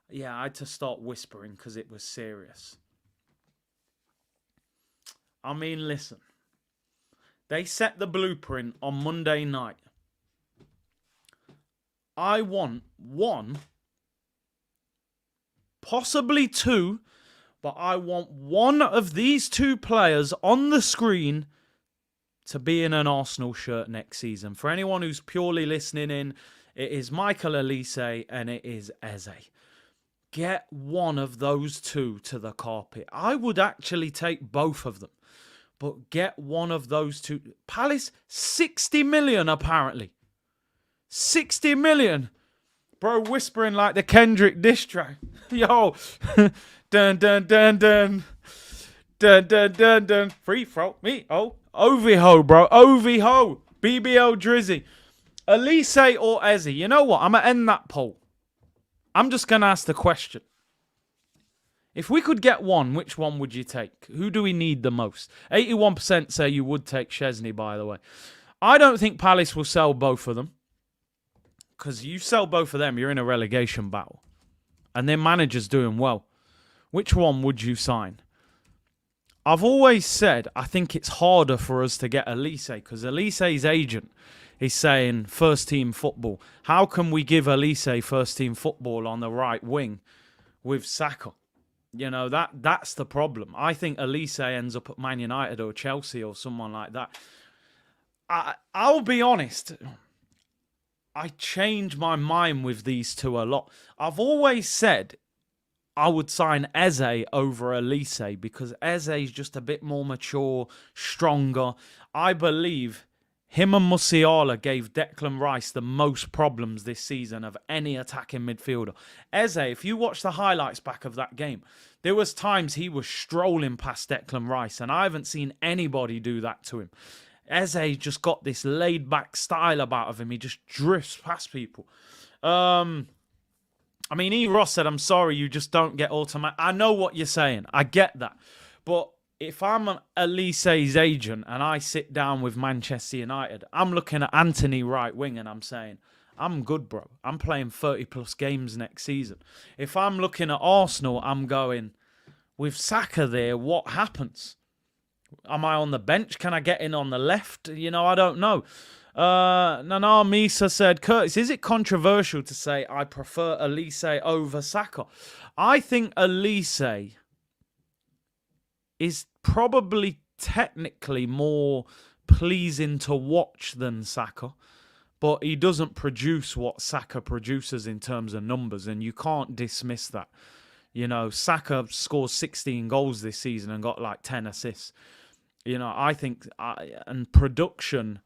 Yeah, I had to start whispering because it was serious. I mean, listen. They set the blueprint on Monday night. I want one, possibly two, but I want one of these two players on the screen to be in an Arsenal shirt next season. For anyone who's purely listening in, it is Michael Olise and it is Eze. Get one of those two to the carpet. I would actually take both of them. But get one of those two. Palace, 60 million apparently. 60 million. Bro, whispering like the Kendrick diss track. Yo. Dun, dun, dun, dun. Dun, dun, dun, dun. Free throw. Me. Oh. Oviho, bro. Oviho. BBL Drizzy. Olise or Eze? You know what? I'm going to end that poll. I'm just going to ask the question. If we could get one, which one would you take? Who do we need the most? 81% say you would take Szczesny, by the way. I don't think Palace will sell both of them. Because you sell both of them, you're in a relegation battle. And their manager's doing well. Which one would you sign? I've always said I think it's harder for us to get Olise. Because Olise's agent is saying first team football. How can we give Olise first team football on the right wing with Saka? You know, that's the problem. I think Olise ends up at Man United or Chelsea or someone like that. I'll be honest. I change my mind with these two a lot. I've always said I would sign Eze over Olise because Eze is just a bit more mature, stronger. I believe him and Musiala gave Declan Rice the most problems this season of any attacking midfielder. Eze, if you watch the highlights back of that game, there was times he was strolling past Declan Rice, and I haven't seen anybody do that to him. Eze just got this laid-back style about of him. He just drifts past people. I mean, E. Ross said, I'm sorry, you just don't get automatic. I know what you're saying. I get that. But if I'm Olise's agent and I sit down with Manchester United, I'm looking at Anthony right wing and I'm saying, I'm good, bro. I'm playing 30-plus games next season. If I'm looking at Arsenal, I'm going, with Saka there, what happens? Am I on the bench? Can I get in on the left? You know, I don't know. Nana Misa said, Curtis, is it controversial to say I prefer Olise over Saka? I think Olise is probably technically more pleasing to watch than Saka, but he doesn't produce what Saka produces in terms of numbers, and you can't dismiss that. You know, Saka scored 16 goals this season and got like 10 assists. You know, I think, and production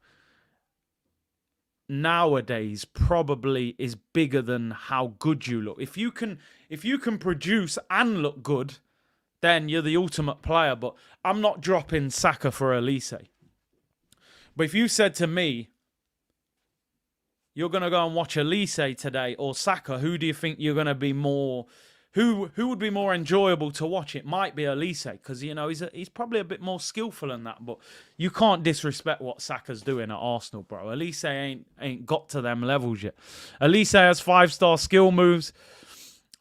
nowadays probably is bigger than how good you look. If you can produce and look good, then you're the ultimate player. But I'm not dropping Saka for Olise. But if you said to me, you're going to go and watch Olise today or Saka, who do you think you're going to be more... Who would be more enjoyable to watch? It might be Olise because, you know, he's probably a bit more skillful than that. But you can't disrespect what Saka's doing at Arsenal, bro. Olise ain't got to them levels yet. Olise has 5-star skill moves.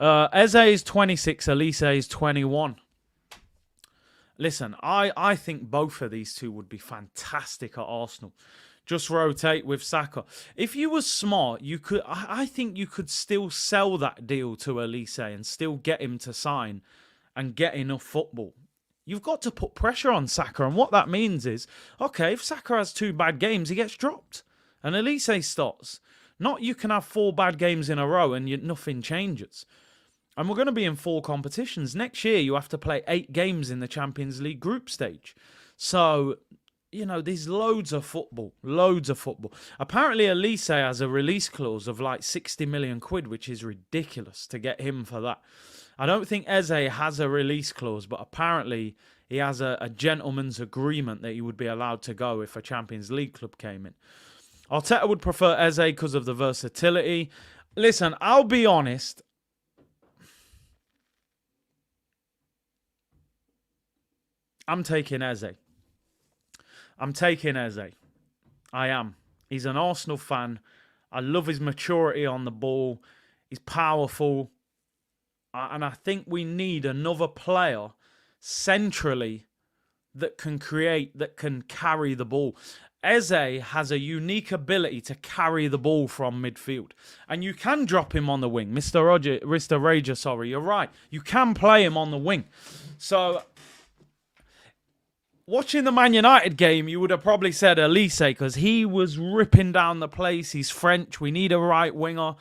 Eze is 26. Olise is 21. Listen, I think both of these two would be fantastic at Arsenal. Just rotate with Saka. If you were smart, you could. I think you could still sell that deal to Olise and still get him to sign and get enough football. You've got to put pressure on Saka, and what that means is, okay, if Saka has 2 bad games, he gets dropped, and Olise starts. Not you can have 4 bad games in a row and nothing changes. And we're going to be in 4 competitions next year. You have to play 8 games in the Champions League group stage, so. You know, there's loads of football. Loads of football. Apparently, Olise has a release clause of like 60 million quid, which is ridiculous to get him for that. I don't think Eze has a release clause, but apparently he has a gentleman's agreement that he would be allowed to go if a Champions League club came in. Arteta would prefer Eze because of the versatility. Listen, I'll be honest. I'm taking Eze. I'm taking Eze. I am. He's an Arsenal fan. I love his maturity on the ball. He's powerful. And I think we need another player centrally that can create, that can carry the ball. Eze has a unique ability to carry the ball from midfield. And you can drop him on the wing. Mr. Rager, sorry, you're right. You can play him on the wing. So, watching the Man United game, you would have probably said Olise, because he was ripping down the place. He's French. We need a right winger.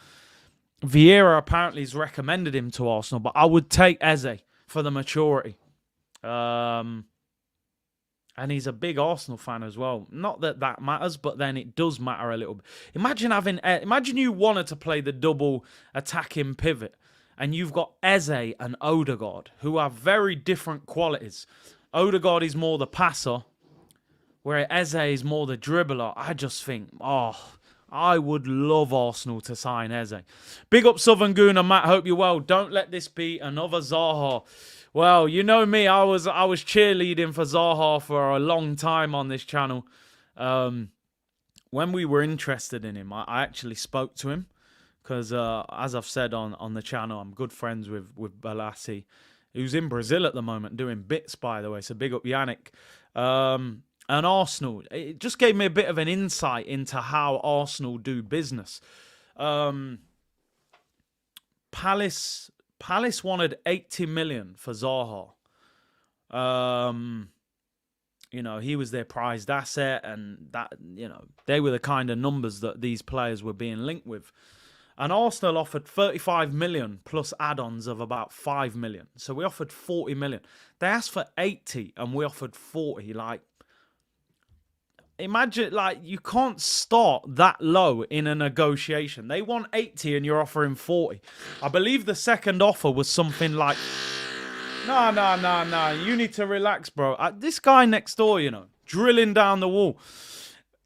Vieira apparently has recommended him to Arsenal, but I would take Eze for the maturity. And he's a big Arsenal fan as well. Not that that matters, but then it does matter a little bit. Imagine you wanted to play the double attacking pivot, and you've got Eze and Odegaard, who have very different qualities. Odegaard is more the passer, where Eze is more the dribbler. I just think, I would love Arsenal to sign Eze. Big up Southern Goon and Matt, hope you're well. Don't let this be another Zaha. Well, you know me, I was cheerleading for Zaha for a long time on this channel. When we were interested in him, I actually spoke to him. Because as I've said on the channel, I'm good friends with Balassi, who's in Brazil at the moment, doing bits, by the way. So big up Yannick. And Arsenal, it just gave me a bit of an insight into how Arsenal do business. Palace wanted 80 million for Zaha. You know, he was their prized asset, and that, you know, they were the kind of numbers that these players were being linked with. And Arsenal offered 35 million plus add-ons of about 5 million. So we offered 40 million. They asked for 80 and we offered 40. Like, imagine, like, you can't start that low in a negotiation. They want 80 and you're offering 40. I believe the second offer was something like, no. You need to relax, bro. This guy next door, you know, drilling down the wall.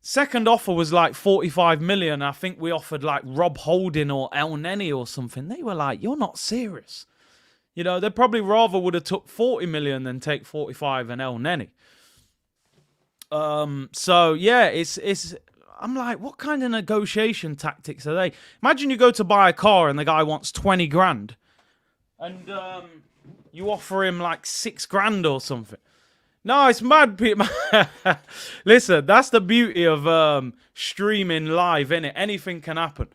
Second offer was like 45 million. I think we offered like Rob Holding or El Neni or something. They were like, you're not serious. You know, they probably rather would have took 40 million than take 45 and El Neni. So yeah, it's I'm like, what kind of negotiation tactics are they? Imagine you go to buy a car and the guy wants 20 grand and you offer him like 6 grand or something. No, it's mad, people. Listen, that's the beauty of streaming live, innit? Anything can happen.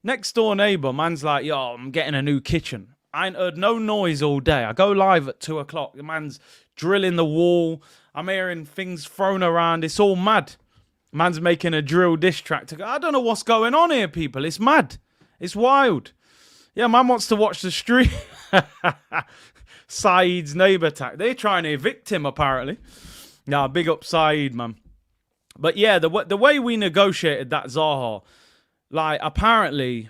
Next door neighbour, man's like, yo, I'm getting a new kitchen. I ain't heard no noise all day. I go live at 2 o'clock. The man's drilling the wall. I'm hearing things thrown around. It's all mad. Man's making a drill dish track. I don't know what's going on here, people. It's mad. It's wild. Yeah, man wants to watch the stream. Saeed's neighbour attack. They're trying to evict him, apparently. Nah, big up Saeed, man. But yeah, the way we negotiated that Zaha, like, apparently,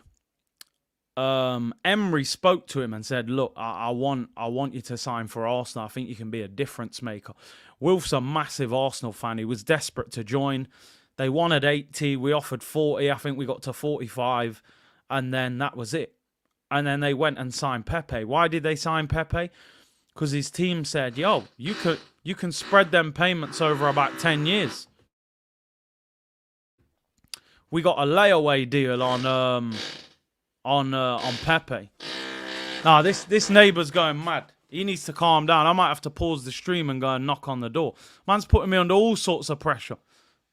Emery spoke to him and said, look, I want you to sign for Arsenal. I think you can be a difference maker. Wilf's a massive Arsenal fan. He was desperate to join. They wanted 80. We offered 40. I think we got to 45. And then that was it. And then they went and signed Pepe. Why did they sign Pepe? Because his team said, yo, you can spread them payments over about 10 years. We got a layaway deal on Pepe. Nah, this neighbour's going mad. He needs to calm down. I might have to pause the stream and go and knock on the door. Man's putting me under all sorts of pressure.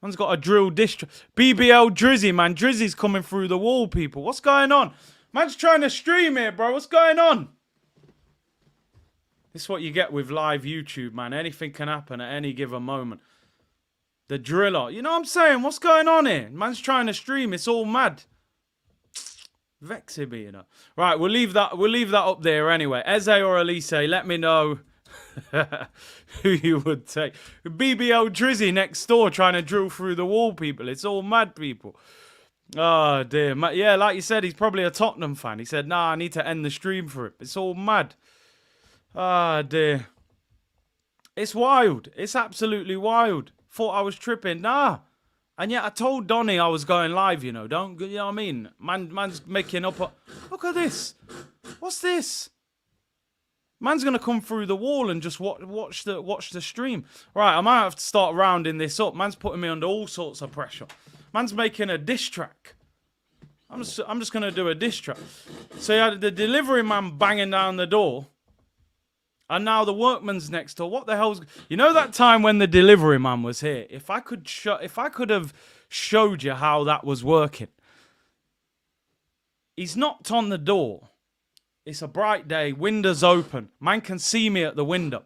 Man's got a drill dish. BBL Drizzy, man. Drizzy's coming through the wall, people. What's going on? Man's trying to stream here, bro. What's going on? This is what you get with live YouTube, man. Anything can happen at any given moment. The driller. You know what I'm saying? What's going on here? Man's trying to stream. It's all mad. Vexing me, you know. Right, we'll leave that up there anyway. Eze or Olise, let me know who you would take. BBL Drizzy next door trying to drill through the wall, people. It's all mad, people. Oh, dear. Yeah, like you said, he's probably a Tottenham fan. He said, nah, I need to end the stream for it. It's all mad. Ah, dear. It's wild. It's absolutely wild. Thought I was tripping. Nah. And yet I told Donny I was going live, you know. You know what I mean? Man's making up. Look at this. What's this? Man's going to come through the wall and just watch the stream. Right, I might have to start rounding this up. Man's putting me under all sorts of pressure. Man's making a diss track. I'm just going to do a diss track. So you had the delivery man banging down the door. And now the workman's next door. What the hell's... You know that time when the delivery man was here? If I could have showed you how that was working. He's knocked on the door. It's a bright day. Windows open. Man can see me at the window.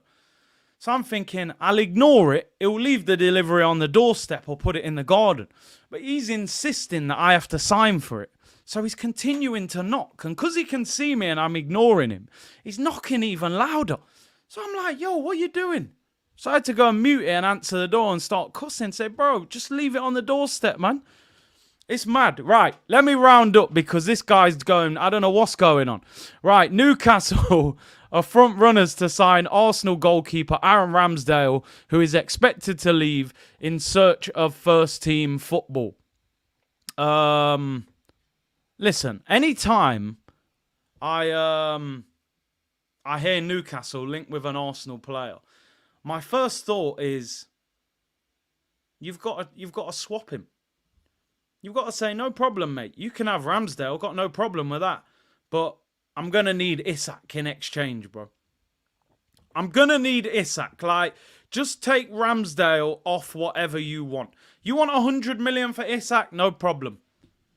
So I'm thinking, I'll ignore it. He'll leave the delivery on the doorstep or put it in the garden. But he's insisting that I have to sign for it. So he's continuing to knock. And because he can see me and I'm ignoring him, he's knocking even louder. So I'm like, yo, what are you doing? So I had to go and mute it and answer the door and start cussing. Say, bro, just leave it on the doorstep, man. It's mad. Right, let me round up because this guy's going, I don't know what's going on. Right, Newcastle are front runners to sign Arsenal goalkeeper Aaron Ramsdale, who is expected to leave in search of first-team football. Listen, anytime I hear Newcastle linked with an Arsenal player, my first thought is you've got to swap him. You've got to say, no problem, mate. You can have Ramsdale. Got no problem with that. But I'm going to need Isak in exchange, bro. I'm going to need Isak. Like, just take Ramsdale off whatever you want. You want 100 million for Isak? No problem.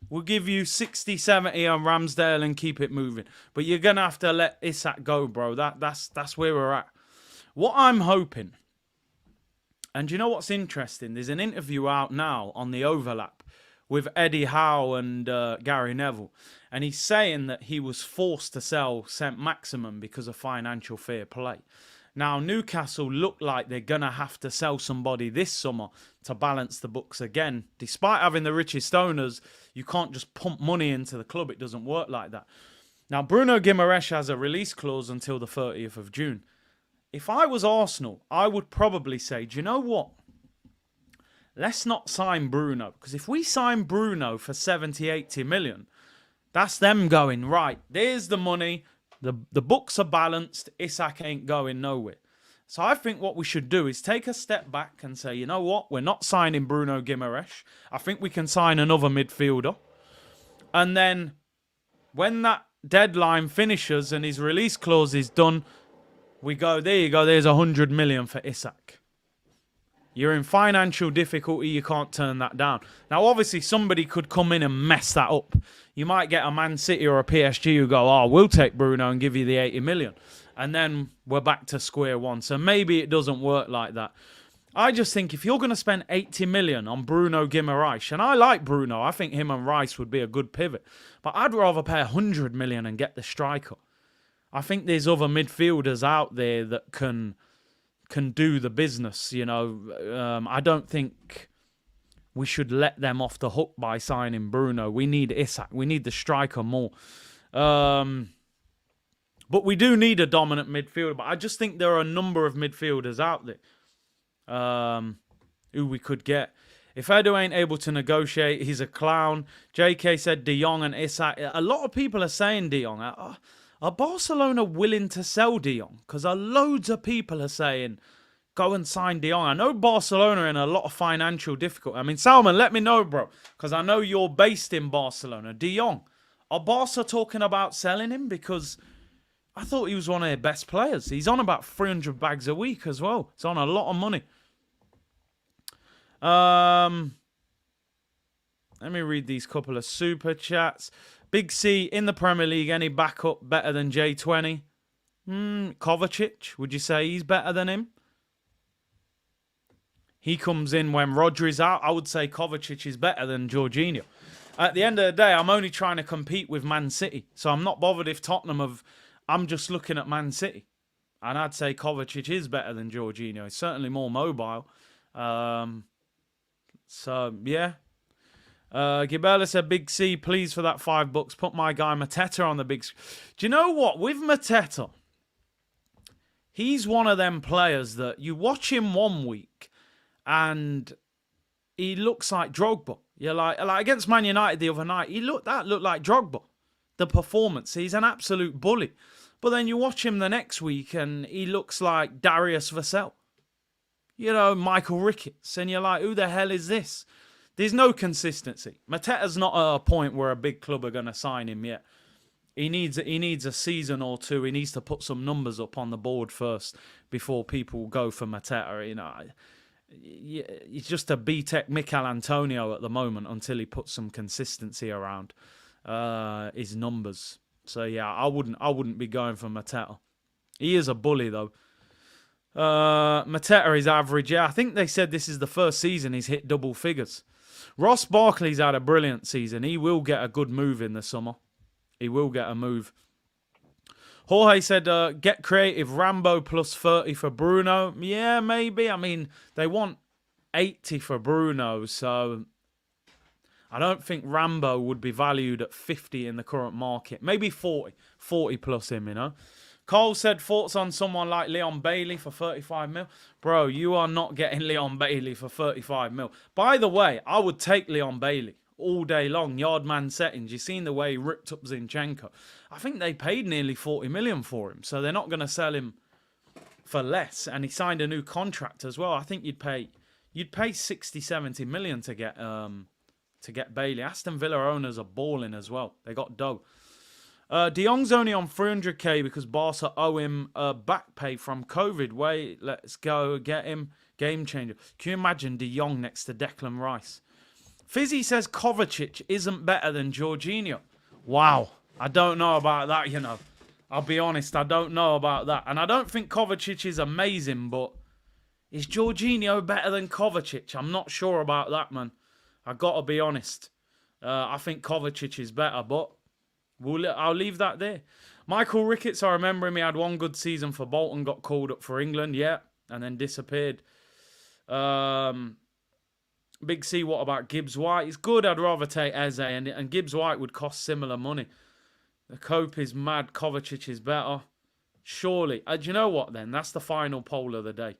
We'll give you 60, 70 on Ramsdale and keep it moving. But you're going to have to let Isak go, bro. That's where we're at. What I'm hoping, and you know what's interesting? There's an interview out now on the Overlap with Eddie Howe and Gary Neville. And he's saying that he was forced to sell Saint-Maximin because of financial fair play. Now, Newcastle look like they're going to have to sell somebody this summer to balance the books again. Despite having the richest owners, you can't just pump money into the club. It doesn't work like that. Now, Bruno Guimaraes has a release clause until the 30th of June. If I was Arsenal, I would probably say, do you know what? Let's not sign Bruno. Because if we sign Bruno for 70, 80 million, that's them going, right, there's the money. The books are balanced. Isak ain't going nowhere. So I think what we should do is take a step back and say, you know what? We're not signing Bruno Guimaraes. I think we can sign another midfielder. And then when that deadline finishes and his release clause is done, we go, there you go, there's 100 million for Isak. You're in financial difficulty, you can't turn that down. Now, obviously, somebody could come in and mess that up. You might get a Man City or a PSG who go, oh, we'll take Bruno and give you the 80 million. And then we're back to square one. So maybe it doesn't work like that. I just think if you're going to spend 80 million on Bruno Guimaraes, and I like Bruno, I think him and Rice would be a good pivot. But I'd rather pay 100 million and get the striker. I think there's other midfielders out there that can do the business, you know. I don't think we should let them off the hook by signing Bruno. We need Isak. We need the striker more. But we do need a dominant midfielder. But I just think there are a number of midfielders out there who we could get. If Edu ain't able to negotiate, he's a clown. JK said De Jong and Isak. A lot of people are saying De Jong. Are Barcelona willing to sell De Jong? Because loads of people are saying, go and sign De Jong. I know Barcelona are in a lot of financial difficulty. I mean, Salman, let me know, bro. Because I know you're based in Barcelona. De Jong, are Barca talking about selling him? Because I thought he was one of their best players. He's on about 300 bags a week as well. It's on a lot of money. Let me read these couple of super chats. Big C, in the Premier League, any backup better than J20? Kovacic, would you say he's better than him? He comes in when Rodri's out. I would say Kovacic is better than Jorginho. At the end of the day, I'm only trying to compete with Man City. So I'm not bothered if Tottenham have... I'm just looking at Man City. And I'd say Kovacic is better than Jorginho. He's certainly more mobile. So, yeah. Gibella said, Big C, please for that $5. Put my guy Mateta on the big screen. Do you know what? With Mateta, he's one of them players that you watch him one week and he looks like Drogba. You're like against Man United the other night, that looked like Drogba. The performance, he's an absolute bully. But then you watch him the next week and he looks like Darius Vassell. You know, Michael Ricketts. And you're like, who the hell is this? There's no consistency. Mateta's not at a point where a big club are going to sign him yet. He needs a season or two. He needs to put some numbers up on the board first before people go for Mateta. You know, he's just a B-Tech Mikel Antonio at the moment until he puts some consistency around his numbers. So yeah, I wouldn't be going for Mateta. He is a bully though. Mateta is average. Yeah, I think they said this is the first season he's hit double figures. Ross Barkley's had a brilliant season. He will get a good move in the summer. He will get a move. Jorge said, get creative. Rambo plus 30 for Bruno. Yeah, maybe. I mean, they want 80 for Bruno, so I don't think Rambo would be valued at 50 in the current market. Maybe 40. 40 plus him, you know. Cole said, thoughts on someone like Leon Bailey for 35 mil? Bro, you are not getting Leon Bailey for 35 mil. By the way, I would take Leon Bailey all day long. Yardman settings. You've seen the way he ripped up Zinchenko. I think they paid nearly 40 million for him, so they're not going to sell him for less. And he signed a new contract as well. I think you'd pay 60, 70 million to get Bailey. Aston Villa owners are balling as well. They got dough. De Jong's only on 300k because Barca owe him back pay from COVID. Wait, let's go get him. Game changer. Can you imagine De Jong next to Declan Rice? Fizzy says Kovacic isn't better than Jorginho. Wow. I don't know about that, you know. I'll be honest, I don't know about that. And I don't think Kovacic is amazing, but is Jorginho better than Kovacic? I'm not sure about that, man. I got to be honest. I think Kovacic is better, but I'll leave that there. Michael Ricketts, I remember him. He had one good season for Bolton, got called up for England, yeah, and then disappeared. Big C, what about Gibbs White? He's good. I'd rather take Eze, and Gibbs White would cost similar money. The Cope is mad. Kovacic is better. Surely. Do you know what then? That's the final poll of the day.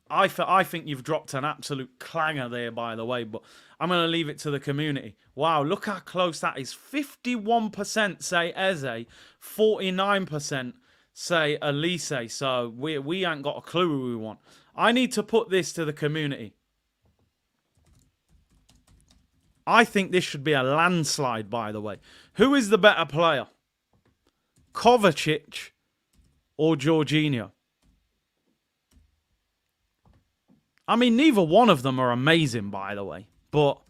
I think you've dropped an absolute clanger there, by the way, but I'm going to leave it to the community. Wow, look how close that is. 51% say Eze, 49% say Olise. So we ain't got a clue who we want. I need to put this to the community. I think this should be a landslide, by the way. Who is the better player? Kovacic or Jorginho? I mean, neither one of them are amazing, by the way. But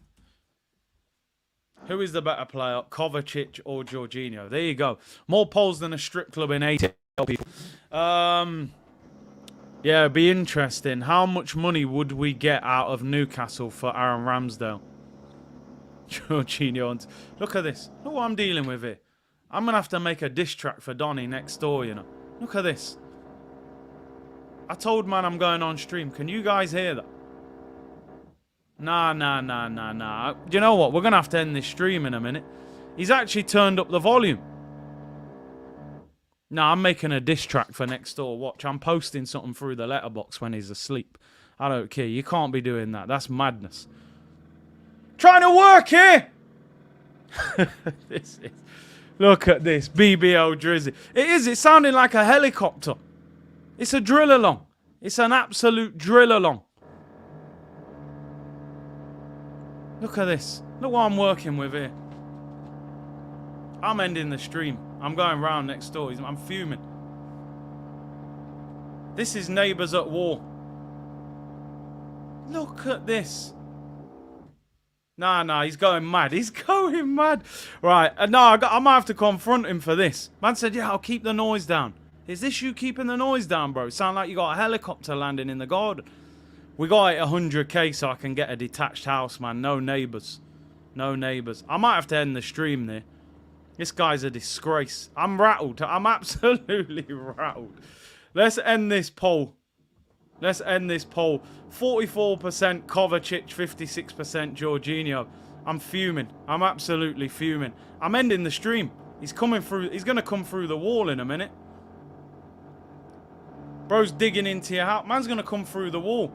who is the better player? Kovacic or Jorginho? There you go. More polls than a strip club in 80 people. Yeah, it'd be interesting. How much money would we get out of Newcastle for Aaron Ramsdale? Jorginho. Look at this. Look what I'm dealing with here. I'm going to have to make a diss track for Donny next door, you know. Look at this. I told man I'm going on stream. Can you guys hear that? Nah. Do you know what? We're going to have to end this stream in a minute. He's actually turned up the volume. Nah, I'm making a diss track for next door. Watch, I'm posting something through the letterbox when he's asleep. I don't care. You can't be doing that. That's madness. Trying to work here. Look at this. BBO Drizzy. It is. It's sounding like a helicopter. It's a drill along. It's an absolute drill along. Look at this. Look what I'm working with here. I'm ending the stream. I'm going round next door. I'm fuming. This is neighbours at war. Look at this. Nah, he's going mad. He's going mad. Right, no, I might have to confront him for this. Man said, yeah, I'll keep the noise down. Is this you keeping the noise down, bro? Sound like you got a helicopter landing in the garden. We got it 100k so I can get a detached house, man. No neighbours. No neighbours. I might have to end the stream there. This guy's a disgrace. I'm rattled. I'm absolutely rattled. Let's end this poll. Let's end this poll. 44% Kovacic, 56% Jorginho. I'm fuming. I'm absolutely fuming. I'm ending the stream. He's coming through. He's going to come through the wall in a minute. Bro's digging into your house. Man's going to come through the wall.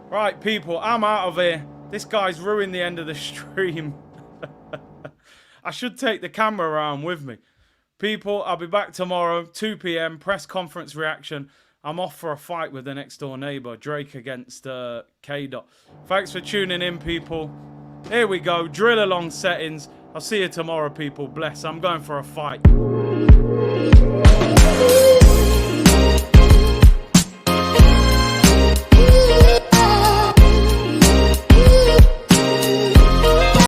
Right, people, I'm out of here. This guy's ruined the end of the stream. I should take the camera around with me. People, I'll be back tomorrow, 2 p.m, press conference reaction. I'm off for a fight with the next door neighbour, Drake against K-Dot. Thanks for tuning in, people. Here we go, drill along settings. I'll see you tomorrow, people. Bless. I'm going for a fight.